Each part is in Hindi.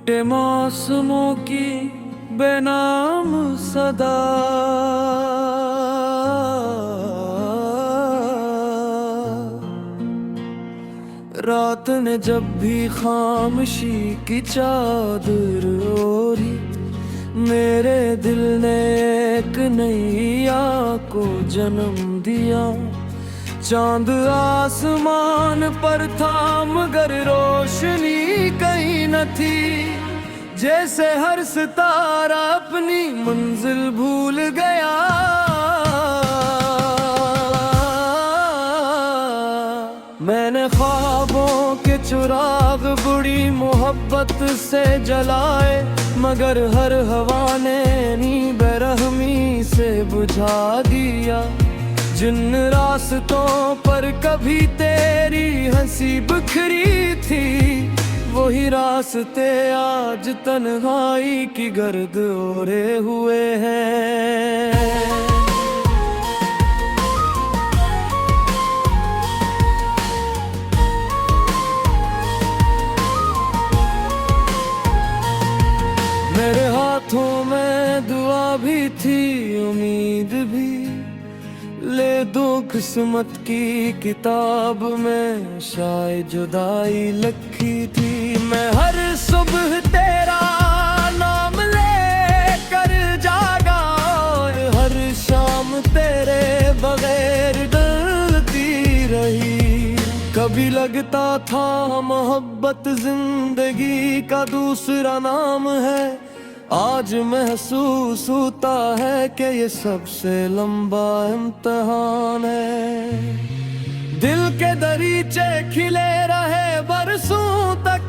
टूटे मौसमों की बेनाम सदा, रात ने जब भी खामोशी की चादर ओढ़ी, मेरे दिल ने एक नई आह को जन्म दिया। चांद आसमान पर था मगर रोशनी कहीं न थी, जैसे हर सितारा अपनी मंजिल भूल गया। मैंने ख्वाबों के चिराग बुरी मोहब्बत से जलाए, मगर हर हवा ने नी बेरहमी से बुझा दिया। जिन रास्तों पर कभी तेरी हंसी बिखरी थी, वही रास्ते आज तन्हाई की गर्द ओढ़े हुए हैं। मेरे हाथों में दुआ भी थी, उम्मीद भी, ले दो किस्मत की किताब में शायद जुदाई लिखी थी। मैं हर सुबह तेरा नाम ले कर जागा, और हर शाम तेरे बगैर डरती रही। कभी लगता था मोहब्बत जिंदगी का दूसरा नाम है, आज महसूस होता है कि ये सबसे लंबा इम्तिहान है। दिल के दरीचे खिले रहे बरसों तक,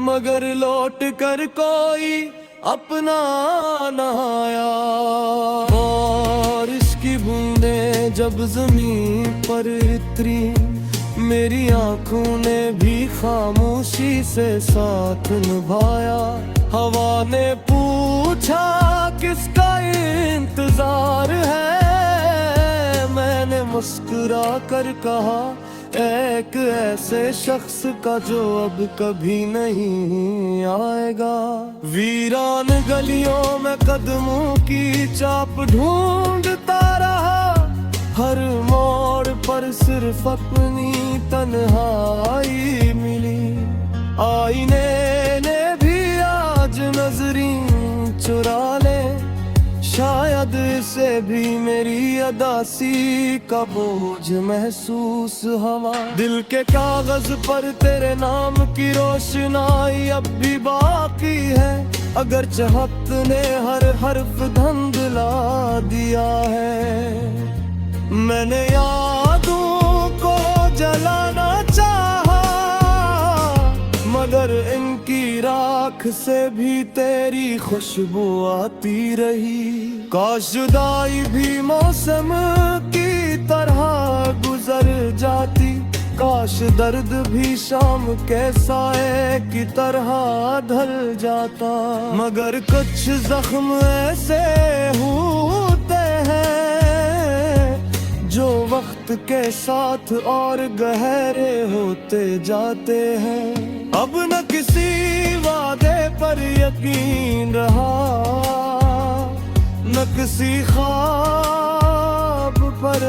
मगर लौट कर कोई अपना न आया। और इसकी बूंदें जब जमीन पर उतरी, मेरी आंखों ने भी खामोशी से साथ निभाया। हवा ने पूछा किसका इंतजार है, मैंने मुस्कुरा कर कहा एक ऐसे शख्स का जो अब कभी नहीं आएगा। वीरान गलियों में कदमों की चाप ढूंढता रहा, हर मोड़ पर सिर्फ अपनी तन्हाई मिली। आईने ने भी आज नजरें चुरा ले, शायद इसे भी मेरी अदासी का बोझ महसूस हवा। दिल के कागज पर तेरे नाम की रोशनाई अब भी बाकी है, अगर चाहत ने हर हर्फ धुंधला दिया है। मैंने यादों को जलाना चाहा, मगर इनकी राख से भी तेरी खुशबू आती रही। काश जुदाई भी मौसम की तरह गुजर जाती, काश दर्द भी शाम के साए की तरह ढल जाता। मगर कुछ जख्म ऐसे होते हैं जो वक्त के साथ और गहरे होते जाते हैं। अब न किसी वादे पर यकीन रहा, न किसी ख्वाब पर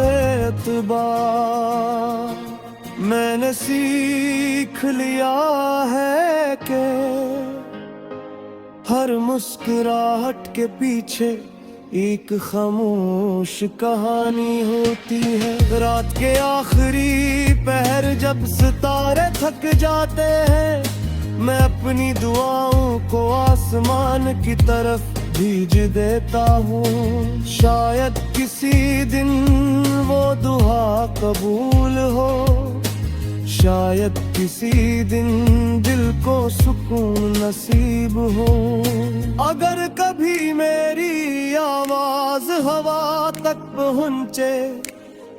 एतबार। मैंने सीख लिया है कि हर मुस्कुराहट के पीछे एक खामोश कहानी होती है। रात के आखिरी पहर जब सितारे थक जाते हैं, मैं अपनी दुआओं को आसमान की तरफ भेज देता हूँ। शायद किसी दिन वो दुआ कबूल हो, शायद किसी दिन दिल को सुकून नसीब हो। अगर कभी मेरी आवाज हवा तक पहुँचे,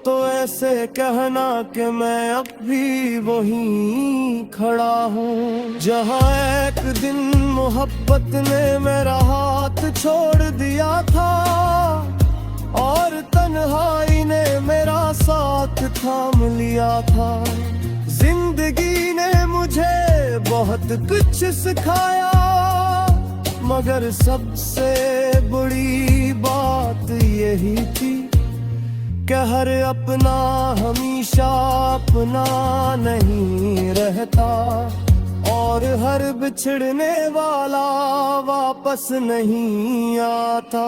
तो ऐसे कहना कि मैं अब भी वहीं खड़ा हूँ जहाँ एक दिन मोहब्बत ने मेरा हाथ छोड़ दिया था, और तन्हाई ने मेरा साथ थाम लिया था। जिंदगी ने मुझे बहुत कुछ सिखाया, मगर सबसे बड़ी बात यही थी कि हर अपना हमेशा अपना नहीं रहता, और हर बिछड़ने वाला वापस नहीं आता।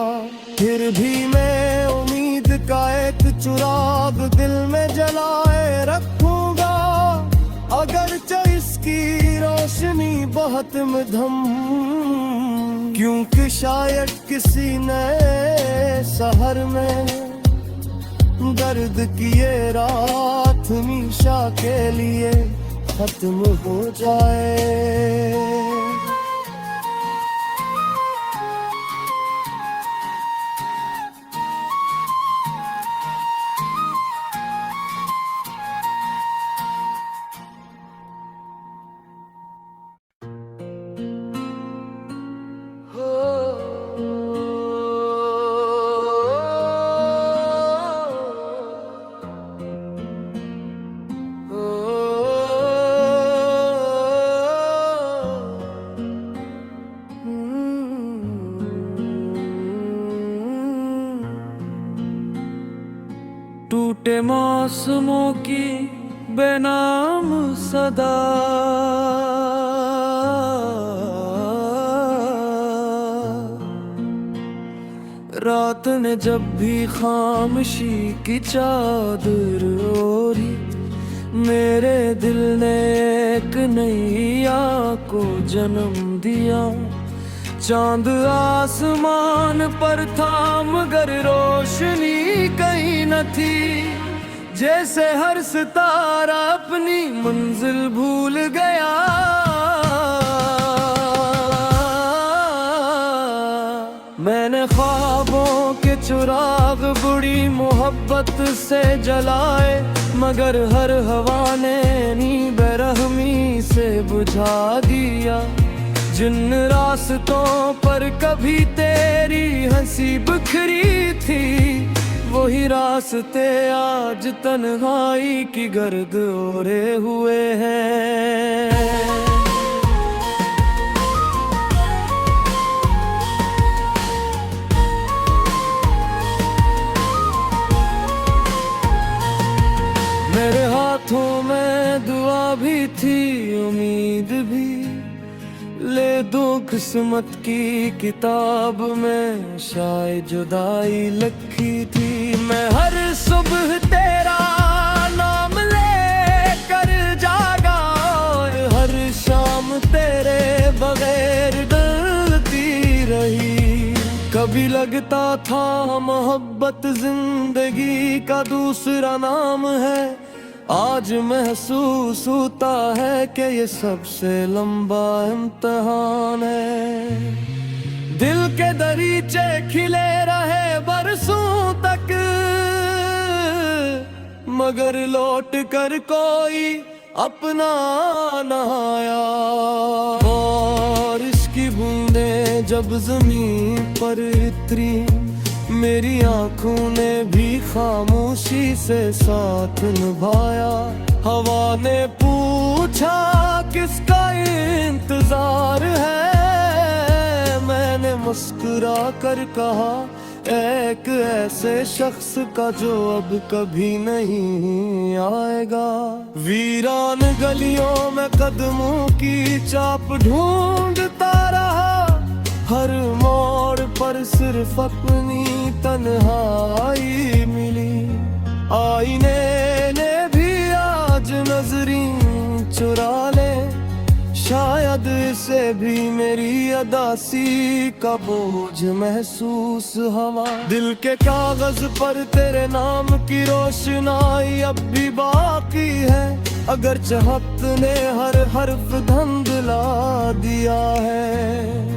फिर भी मैं उम्मीद का एक चिराग दिल में जलाए रखूंगा, अगरचे इसकी रोशनी बहुत मध्यम, क्योंकि शायद किसी नए शहर में दर्द की ये रात हमेशा के लिए खत्म हो जाए। टूटे मौसमों की बेनाम सदा, रात ने जब भी खामोशी की चादर ओढ़ी, मेरे दिल ने एक नई आह को जन्म दिया। चांद आसमान पर था मगर रोशनी कहीं न थी, जैसे हर सितारा अपनी मंजिल भूल गया। मैंने ख्वाबों के चिराग बुरी मोहब्बत से जलाए, मगर हर हवा ने नी बेरहमी से बुझा दिया। जिन रास्तों पर कभी तेरी हंसी बिखरी थी, वही रास्ते आज तन्हाई की गर्द ओढ़े हुए हैं। मेरे हाथों में दुआ भी थी, उम्मीद भी, ले दो किस्मत की किताब में शायद जुदाई लिखी थी। मैं हर सुबह तेरा नाम लेकर जागा, और हर शाम तेरे बगैर डरती रही। कभी लगता था मोहब्बत जिंदगी का दूसरा नाम है, आज महसूस होता है कि ये सबसे लंबा इम्तिहान है। दिल के दरीचे खिले रहे बरसों तक, मगर लौट कर कोई अपना न आया। और इसकी बूंदें जब जमीन पर उतरी, मेरी आंखों ने भी खामोशी से साथ निभाया। हवा ने पूछा किसका इंतजार है, मैंने मुस्कुरा कर कहा एक ऐसे शख्स का जो अब कभी नहीं आएगा। वीरान गलियों में कदमों की चाप ढूंढता रहा, हर मोड़ पर सिर्फ अपनी तन्हाई मिली। आईने ने भी आज नजरें चुरा ले, शायद इसे भी मेरी अदासी का बोझ महसूस हवा। दिल के कागज पर तेरे नाम की रोशनाई अब भी बाकी है, अगर चाहत ने हर हर्फ धुंधला दिया है।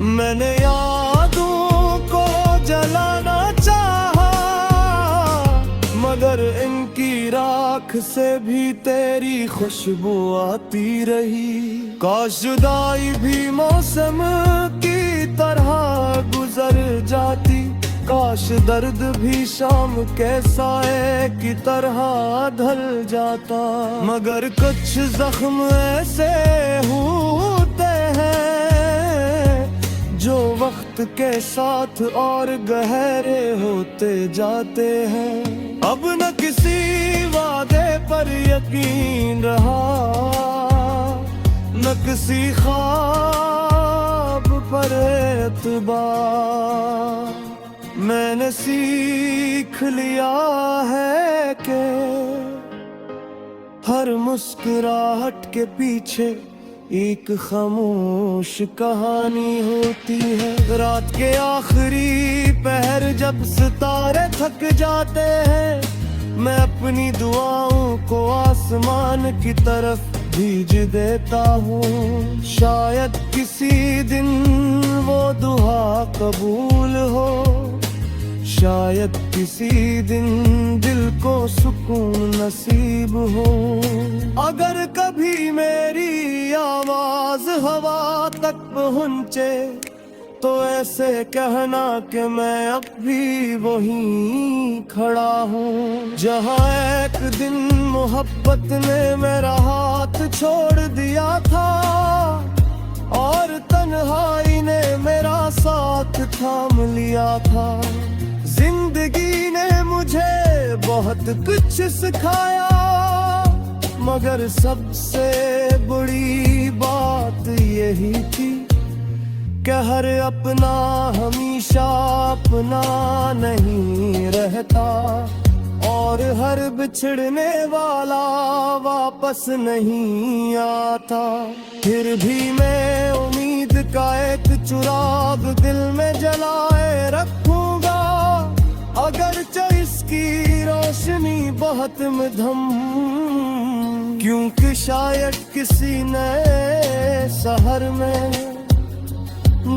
मैंने यादों को जलाना चाहा, मगर इनकी राख से भी तेरी खुशबू आती रही। काश जुदाई भी मौसम की तरह गुजर जाती, काश दर्द भी शाम के साए की तरह ढल जाता, मगर कुछ जख्म ऐसे होते हैं जो वक्त के साथ और गहरे होते जाते हैं। अब न किसी वादे पर यकीन रहा, न किसी ख्वाब पर एतबार। मैंने सीख लिया है कि हर मुस्कुराहट के पीछे एक खामोश कहानी होती है। रात के आखिरी पहर जब सितारे थक जाते हैं, मैं अपनी दुआओं को आसमान की तरफ भेज देता हूँ। शायद किसी दिन वो दुआ कबूल हो, शायद किसी दिन दिल को सुकून नसीब हो। अगर कभी मेरी आवाज हवा तक पहुँचे तो ऐसे कहना कि मैं अब भी वहीं खड़ा हूँ जहाँ एक दिन मोहब्बत ने मेरा हाथ छोड़ दिया था और तन्हाई ने मेरा साथ थाम लिया था। जिंदगी ने मुझे बहुत कुछ सिखाया, मगर सबसे बड़ी बात यही थी कि हर अपना हमेशा अपना नहीं रहता और हर बिछड़ने वाला वापस नहीं आता। फिर भी मैं उम्मीद का एक चिराग दिल में जलाए रखूंगा, अगरचे इसकी रोशनी बहुत मध्यम, क्योंकि शायद किसी नए शहर में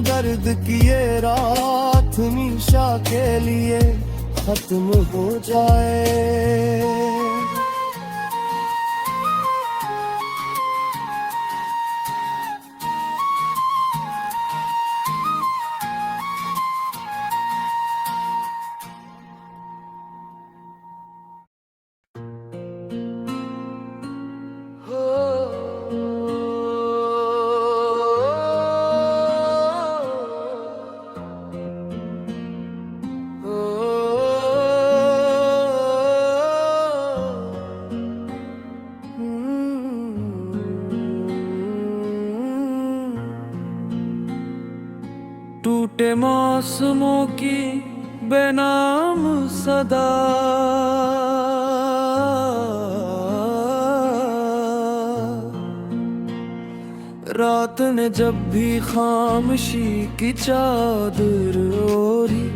दर्द की ये रात हमेशा के लिए खत्म हो जाए। टूटे मौसमों की बेनाम सदा, रात ने जब भी खामोशी की चादर ओढ़ी,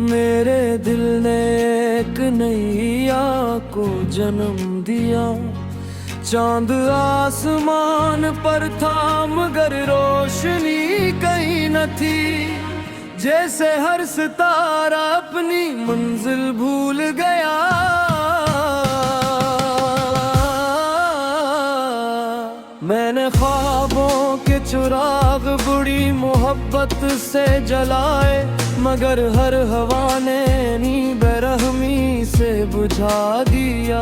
मेरे दिल ने एक नई आह को जन्म दिया। चांद आसमान पर था मगर रोशनी कहीं न थी, जैसे हर सितारा अपनी मंजिल भूल गया। मैंने ख्वाबों के चिराग बुरी मोहब्बत से जलाए, मगर हर हवा ने नी बेरहमी से बुझा दिया।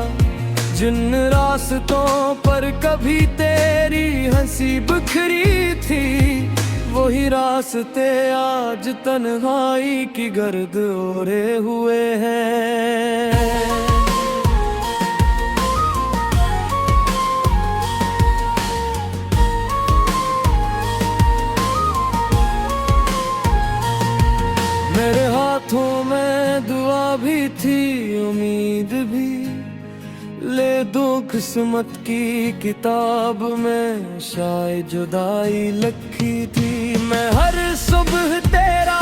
जिन रास्तों पर कभी तेरी हंसी बिखरी थी, वही रास्ते आज तन्हाई की गर्द ओढ़े हुए हैं। मेरे हाथों में दुआ भी थी, उम्मीद भी, ले दो किस्मत की किताब में शायद जुदाई लिखी थी। मैं हर सुबह तेरा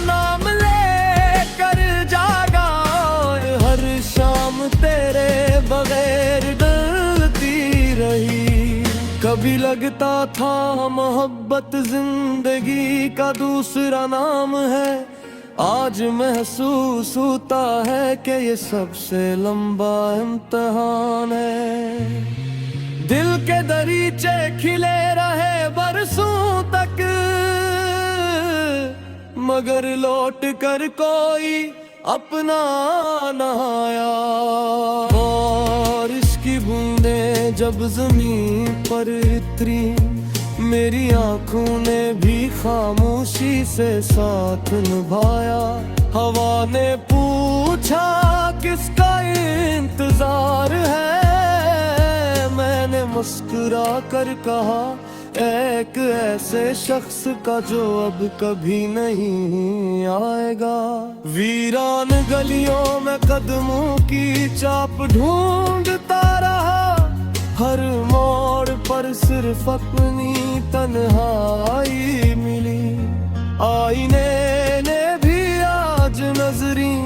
नाम लेकर जागा और हर शाम तेरे बगैर डरती रही। कभी लगता था मोहब्बत जिंदगी का दूसरा नाम है, आज महसूस होता है कि ये सबसे लंबा इम्तिहान है। दिल के दरीचे खिले रहे बरसों तक, मगर लौट कर कोई अपना न आया। बारिश की बूंदें जब जमीन पर उतरी, मेरी आंखों ने भी खामोशी से साथ निभाया। हवा ने पूछा किसका इंतजार है, मैंने मुस्कुरा कर कहा एक ऐसे शख्स का जो अब कभी नहीं आएगा। वीरान गलियों में कदमों की चाप ढूंढता रहा, हर मोड़ पर सिर्फ अपनी तन्हाई मिली। आईने ने भी आज नजरें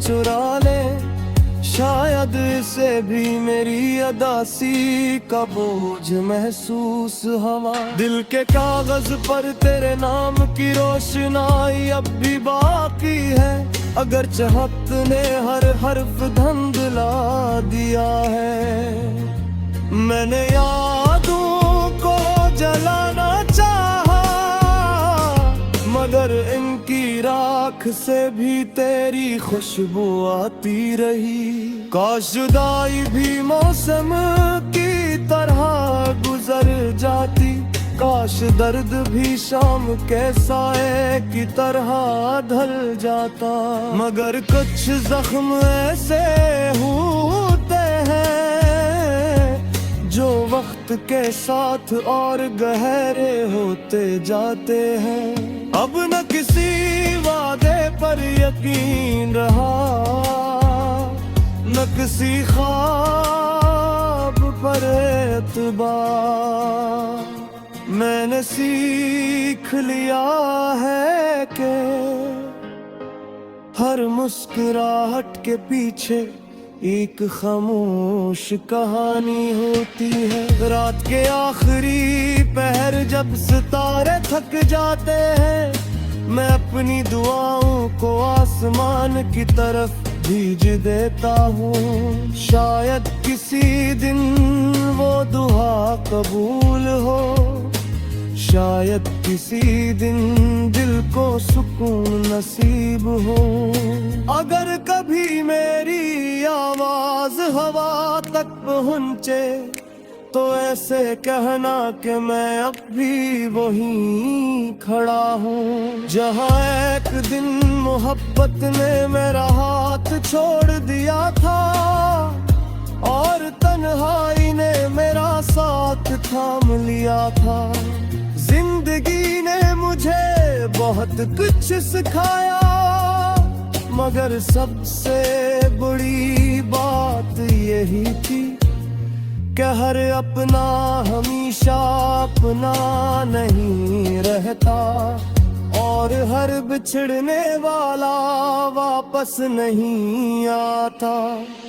चुरा ले, शायद इसे भी मेरी अदासी का बोझ महसूस हवा। दिल के कागज पर तेरे नाम की रोशनाई अब भी बाकी है, अगर चाहत ने हर हर्फ धुंधला दिया है। मैंने यादों को जलाना चाहा, मगर इनकी राख से भी तेरी खुशबू आती रही। काश जुदाई भी मौसम की तरह गुजर जाती, काश दर्द भी शाम के साए की तरह ढल जाता। मगर कुछ जख्म ऐसे होते हैं जो वक्त के साथ और गहरे होते जाते हैं। अब न किसी वादे पर यकीन रहा, न किसी ख्वाब पर एतबार। मैंने सीख लिया है कि हर मुस्कुराहट के पीछे एक खामोश कहानी होती है। रात के आखिरी पहर जब सितारे थक जाते हैं, मैं अपनी दुआओं को आसमान की तरफ भेज देता हूँ। शायद किसी दिन वो दुआ कबूल हो, शायद किसी दिन दिल को सुकून नसीब हो। अगर कभी मेरी आवाज हवा तक पहुँचे तो ऐसे कहना कि मैं अब भी वहीं खड़ा हूँ जहाँ एक दिन मोहब्बत ने मेरा हाथ छोड़ दिया था और तन्हाई ने मेरा साथ थाम लिया था। जिंदगी ने मुझे बहुत कुछ सिखाया, मगर सबसे बड़ी बात यही थी कि हर अपना हमेशा अपना नहीं रहता और हर बिछड़ने वाला वापस नहीं आता।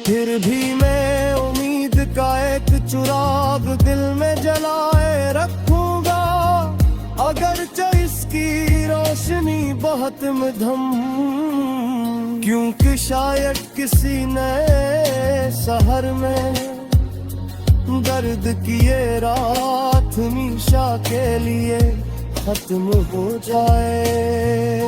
फिर भी मैं उम्मीद का एक चिराग दिल में जलाए रखूंगा, अगरचे इसकी रोशनी बहुत मध्यम, क्योंकि शायद किसी नए शहर में दर्द की ये रात हमेशा के लिए खत्म हो जाए।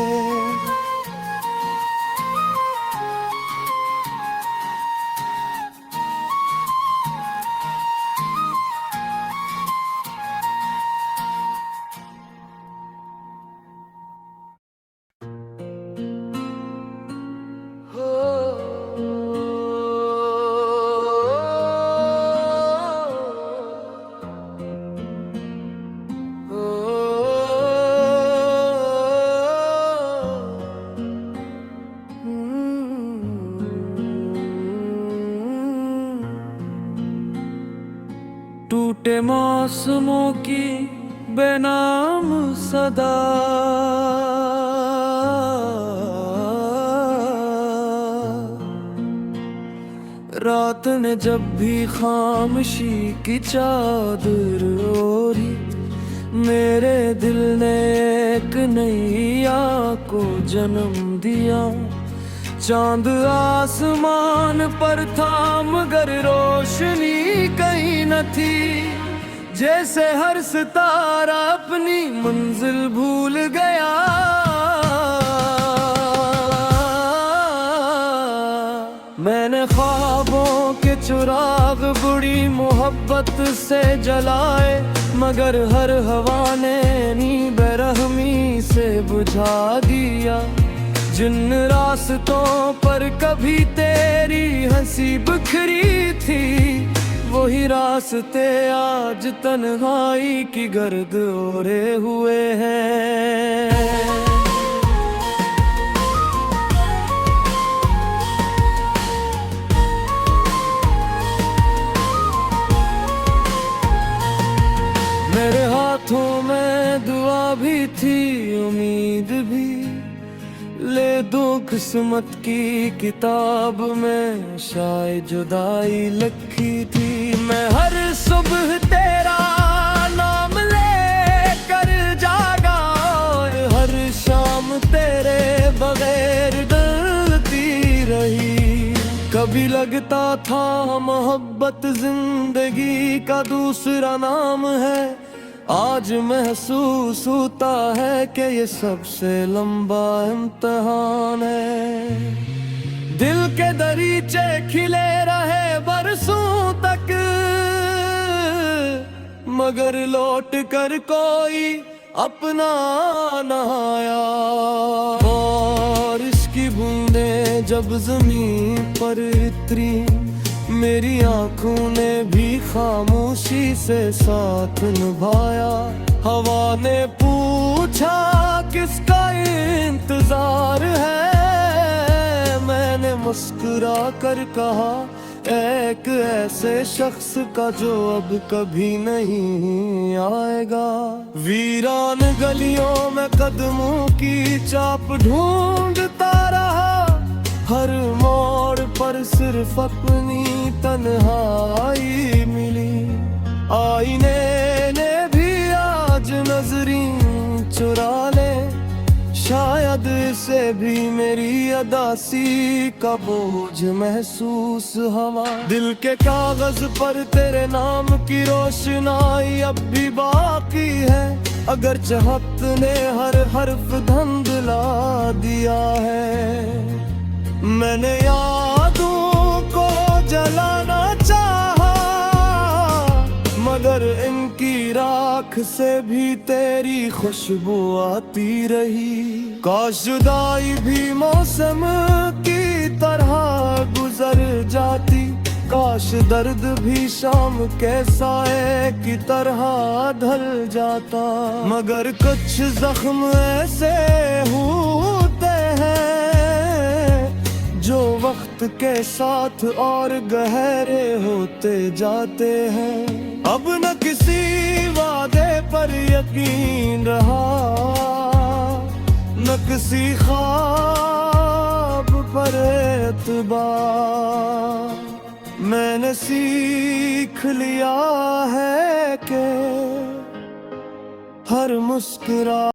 टूटे मौसमों की बेनाम सदा, रात ने जब भी खामोशी की चादर ओढ़ी, मेरे दिल ने एक नई आग को जन्म दिया। चांद आसमान पर था मगर रोशनी कहीं न थी, जैसे हर सितारा अपनी मंजिल भूल गया। में ख्वाबों के चिराग बुरी मोहब्बत से जलाए, मगर हर हवा ने नी बेरहमी से बुझा दिया। जिन रास्तों पर कभी तेरी हंसी बिखरी थी, वही रास्ते आज तन्हाई की गर्द ओढ़े हुए हैं। मेरे हाथों में दुआ भी थी, उम्मीद भी, ले दो किस्मत की किताब में शायद जुदाई लिखी थी। मैं हर सुबह तेरा नाम ले कर जागा, और हर शाम तेरे बगैर डरती रही। कभी लगता था मोहब्बत जिंदगी का दूसरा नाम है, आज महसूस होता है कि ये सबसे लंबा इम्तिहान है। दिल के दरीचे खिले रहे बरसों तक, मगर लौट कर कोई अपना न आया। और इसकी बूंदें जब जमीन पर उतरी, मेरी आंखों ने भी खामोशी से साथ निभाया। हवा ने पूछा किसका इंतजार है, मैंने मुस्कुरा कर कहा एक ऐसे शख्स का जो अब कभी नहीं आएगा। वीरान गलियों में कदमों की चाप ढूंढता रहा, हर मोड़ पर सिर्फ अपनी तन्हाई मिली। आईने ने भी आज नजरें चुरा ले, शायद इसे भी मेरी अदासी का बोझ महसूस हवा। दिल के कागज पर तेरे नाम की रोशनाई अब भी बाकी है, अगर चाहत ने हर हर्फ धुंधला दिया है। मैंने यादों को जलाना चाहा, मगर इनकी राख से भी तेरी खुशबू आती रही। काश जुदाई भी मौसम की तरह गुजर जाती, काश दर्द भी शाम के साए की तरह ढल जाता। मगर कुछ जख्म ऐसे होते हैं जो वक्त के साथ और गहरे होते जाते हैं। अब न किसी वादे पर यकीन रहा, न किसी ख्वाब पर एतबार। मैंने सीख लिया है कि हर मुस्कुरा